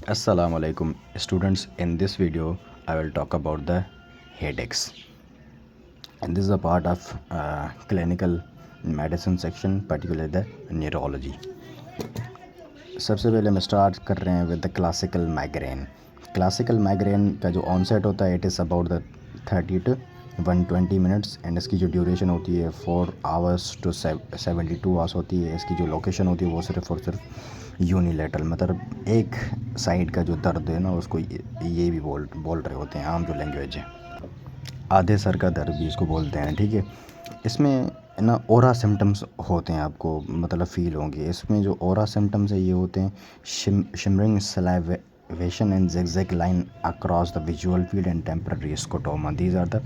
Assalamu alaikum students. In this video I will talk about the headaches, and this is a part of clinical medicine section, particularly the neurology. सबसे पहले हम start कर रहे हैं with the classical migraine. Classical migraine का जो onset होता है it is about the 30 to 120 minutes, and इसकी जो ड्यूरेशन होती है 4 hours to 72 hours होती है। इसकी जो लोकेशन होती है वो सिर्फ़ और सिर्फ यूनिलेटरल, मतलब एक साइड का जो दर्द है ना उसको ये भी बोल रहे होते हैं, आम जो लैंग्वेज है, आधे सर का दर्द भी इसको बोलते हैं। ठीक है, इसमें ना ओरा सिम्टम्स होते हैं, आपको मतलब फ़ील होंगे। इसमें जो ओरा सिम्टम्स है ये होते हैं shimmering salivation and zigzag line across the visual field and temporary scotoma. These are the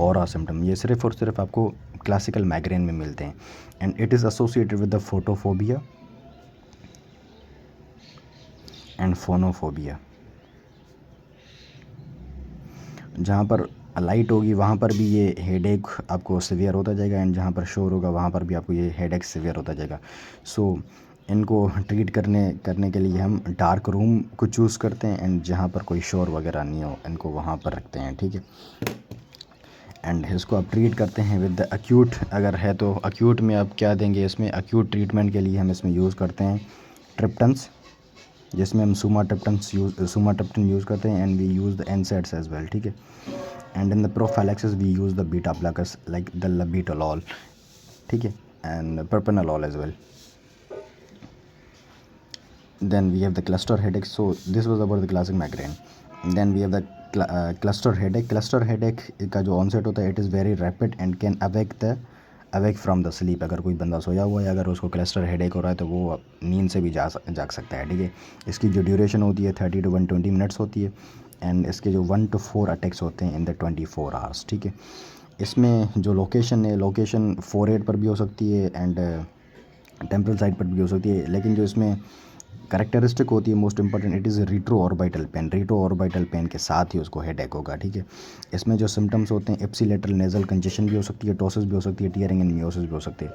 aura symptom. ये सिर्फ़ और सिर्फ आपको क्लासिकल माइग्रेन में मिलते हैं, and it is associated with the photophobia and phonophobia. जहाँ पर लाइट होगी वहाँ पर भी ये हेडेक आपको सीवियर होता जाएगा, एंड जहाँ पर शोर होगा वहाँ पर भी आपको ये हेडेक सीवियर होता जाएगा। सो इनको ट्रीट करने के लिए हम डार्क रूम को चूज़ करते हैं, एंड जहाँ पर कोई शोर वगैरह नहीं हो इनको वहाँ पर रखते हैं। ठीक है, एंड इसको आप ट्रीट करते हैं विद द एक्यूट। अगर है तो एक्यूट में आप क्या देंगे, इसमें एक्यूट ट्रीटमेंट के लिए हम इसमें यूज़ करते हैं ट्रिप्टन्स, जिसमें हम सुमाट्रिप्टन यूज़ करते हैं, and we use the NSAIDs as well. ठीक है, and in the prophylaxis we use the beta blockers like the labetalol, ठीक है, and propranolol as well. Then we have the cluster headache. So this was about the classic migraine. Then we have the cluster headache. Cluster headache का जो onset होता है it is very rapid and can awake from the sleep. अगर कोई बंदा सोया हुआ है, अगर उसको क्लस्टर हेडेक हो रहा है तो वो नींद से भी जाग सकता है। ठीक है, इसकी जो ड्यूरेशन होती है 30 to 120 मिनट्स होती है, एंड इसके जो 1 to 4 अटैक्स होते हैं इन द 24 hours। ठीक है, इसमें जो लोकेशन है, लोकेशन फोरहेड पर भी हो सकती है एंड टेम्परल साइड पर भी हो सकती है, लेकिन जो इसमें करेक्टरिस्टिक होती है most important, it is retro orbital pain. Retro orbital pain के साथ ही उसको हेडेक होगा। ठीक है, इसमें जो सिम्टम्स होते हैं एप्सिलेटरल नेजल कंजेशन भी हो सकती है, टोसिस भी हो सकती है, टीयरिंग एंड मियोसिस भी हो सकती है।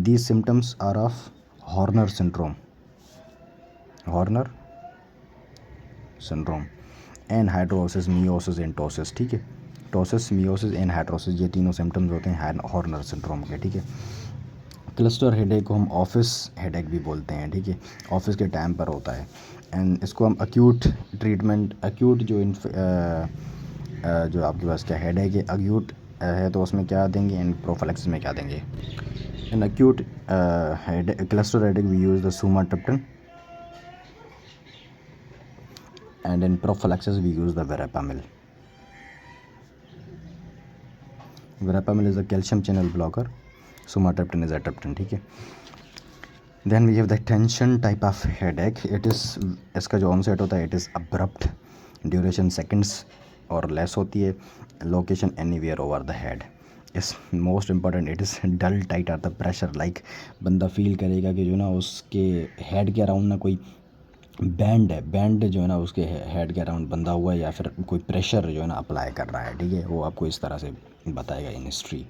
These symptoms are of Horner syndrome and hidrosis, miosis and ptosis. ठीक है, टोसिस, मियोसिस एंड हाइड्रोसिस, ये तीनों सिम्टम्स होते हैं हॉर्नर सिंड्रोम के। ठीक है, क्लस्टर हेडेक को हम ऑफिस हेडेक भी बोलते हैं। ठीक है, ऑफिस के टाइम पर होता है, एंड इसको हम एक्यूट ट्रीटमेंट, एक्यूट जो आपके पास क्या हेडेक है एक्यूट है तो उसमें क्या देंगे, एंड प्रोफिलैक्सिस में क्या देंगे। In acute cluster headache we use the sumatriptan, and in prophylaxis we use the verapamil. Verapamil is a calcium channel blocker, sumatriptan is atriptan। ठीक है, then we have the tension type of headache. it is, इसका जो onset होता है it is abrupt, duration seconds और less होती है, location anywhere over the head is most important, it is dull tight at the pressure, like बंदा feel करेगा कि जो ना उसके हेड के अराउंड ना कोई बैंड जो है ना उसके हेड के अराउंड बंधा हुआ है, या फिर कोई प्रेशर जो है ना अप्लाई कर रहा है। ठीक है, वो आपको इस तरह से बताएगा in history,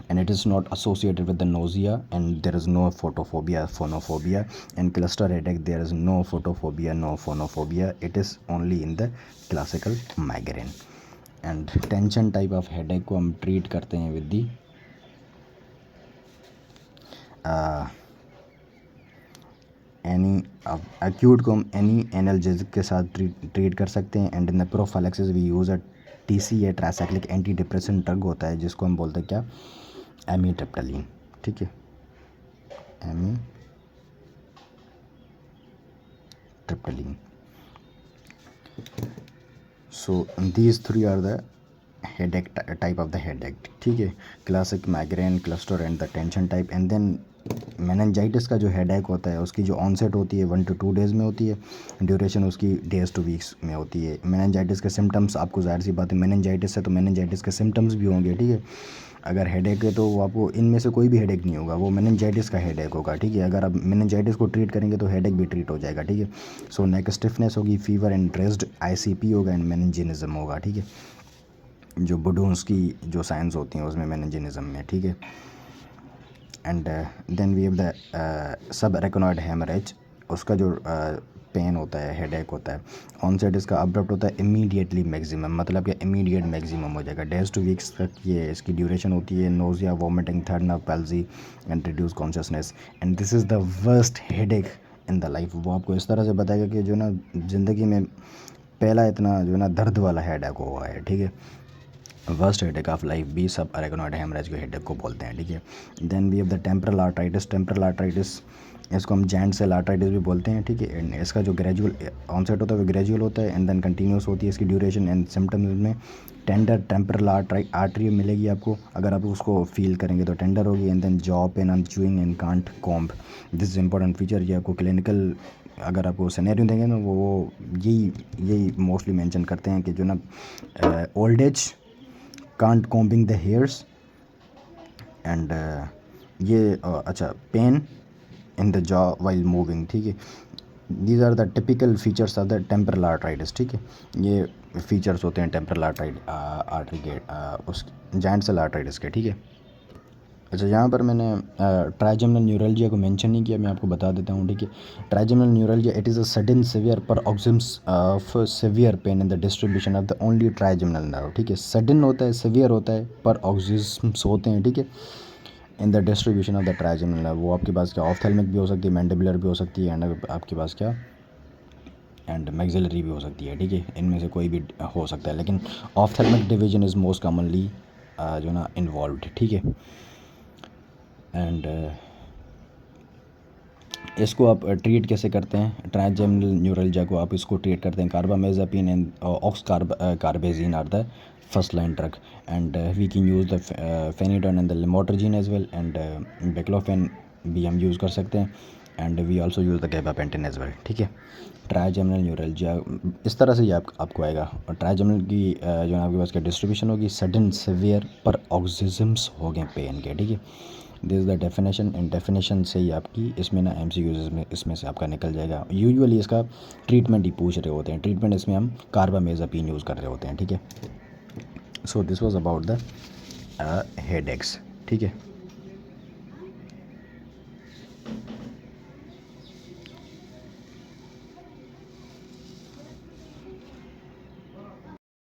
and it is not associated with the nausea, and there is no photophobia phonophobia. And cluster headache there is no photophobia, no phonophobia, it is only in the classical migraine. And tension type of headache को हम treat करते हैं with the any acute को हम any analgesic के साथ treat कर सकते हैं, and in the prophylaxis we use a TCA tricyclic antidepressant drug होता है जिसको हम बोलते हैं क्या, एमीट्रिप्टालिन। ठीक है, amitriptyline. So these three are the headache type of the headache. ठीक है, classic migraine, cluster and the tension type. And then meningitis का जो हेडेक होता है उसकी जो ऑनसेट होती है 1 to 2 days में होती है, ड्यूरेशन उसकी डेज टू वीक्स में होती है। मेनिंजाइटिस के सिम्टम्स, आपको जाहिर सी बात है मेनिंजाइटिस है तो मेनिंजाइटिस के सिम्टम्स भी होंगे। ठीक है, अगर हेडेक है तो आपको इनमें से कोई भी हेडेक नहीं होगा, वो मेनिंजाइटिस का हेडेक होगा। ठीक है, अगर आप मेनिंजाइटिस को ट्रीट करेंगे तो हेडेक भी ट्रीट हो जाएगा। ठीक है, सो नेक स्टिफनेस होगी, फीवर एंड रेस्ड ICP होगा, एंड मेनिंजिनिज्म होगा। ठीक है, जो बुडून्स की जो साइंस होती हैं उसमें मेनिंजिनिज्म में। ठीक है, and then we have the subarachnoid haemorrhage, उसका जो पेन होता है, हेडेक होता है। ऑनसेट इसका अब्रप्ट होता है, इमीडिएटली मैक्सिमम, मतलब कि इमीडिएट मैक्सिमम हो जाएगा। डेज टू वीक्स तक ये इसकी ड्यूरेशन होती है। Nausea, vomiting, third nerve palsy and reduce consciousness and this is the worst headache in the life. वो आपको इस तरह से बताएगा कि जो ना ज़िंदगी में पहला इतना जो ना दर्द वाला हेडेक हुआ है, ठीक है। वर्स्ट हेडेक ऑफ लाइफ भी सब अरेगोनॉइड हेमरेज के हेडेक को बोलते हैं, ठीक है। Then we have the temporal arteritis. Temporal arteritis इसको हम जॉइंट सेल आर्टराइटिस भी बोलते हैं, ठीक है। एंड इसका जो ग्रेजुअल ऑनसेट होता है वो ग्रेजुअल होता है एंड देन कंटिन्यूस होती है इसकी ड्यूरेशन। एंड सिम्टम्स में टेंडर टेम्परल आर्टरी मिलेगी आपको, अगर आप उसको फील करेंगे तो टेंडर होगी। And then jaw pain and chewing and can't comb. This is important feature, ये आपको क्लिनिकल अगर आपको सिनेरियो देंगे ना वो यही मोस्टली मेंशन करते हैं कि जो ना old age, can't combing the hairs and ये अच्छा pain in the jaw while moving, ठीक है। These are the typical features of the temporal arteritis, ठीक है। ये फीचर्स होते हैं टेम्परल आर्टरी के उस जॉइंट सेल आर्टराइटिस के, ठीक है। अच्छा, यहाँ पर मैंने ट्राइजेमिनल न्यूरल्जिया को मेंशन नहीं किया, मैं आपको बता देता हूँ, ठीक है। Trigeminal neuralgia it is a sudden severe paroxysms of severe pain in the distribution of the only trigeminal nerve, ठीक है। सडन होता है, सीवियर होता है, paroxysms होते हैं, ठीक है, in the distribution of the trigeminal nerve. वो आपके पास क्या ऑफ्थेल्मिक भी हो सकती है, मैंडिबुलर भी हो सकती है एंड आपके पास क्या एंड मैक्सिलरी भी हो सकती है, ठीक है। इनमें से कोई भी हो सकता है, लेकिन ऑफ्थेल्मिक डिवीजन इज़ मोस्ट कॉमनली जो ना इन्वॉल्व, ठीक है। एंड इसको आप ट्रीट कैसे करते हैं? ट्राइजेमिनल न्यूरल्जिया को आप इसको ट्रीट करते हैं carbamazepine and oxcarbazepine are the first line drug and we can use the phenytoin and the lamotrigine as well and baclofen भी हम यूज़ कर सकते हैं and we also use the gabapentin as well, ठीक है। Trigeminal neuralgia इस तरह से ही आपको आएगा। और ट्राइजेमिनल की जो आपके पास क्या डिस्ट्रीब्यूशन होगी, सडन सीवियर paroxysms हो गए पेन के, ठीक है। This is the definition, and definition से ही आपकी इसमें ना MCQs में इसमें से आपका निकल जाएगा। यूजुअली इसका ट्रीटमेंट ही पूछ रहे होते हैं, ट्रीटमेंट इसमें हम कार्बामेज़ापिन यूज़ कर रहे होते हैं, ठीक है। So this was about the headaches, ठीक है।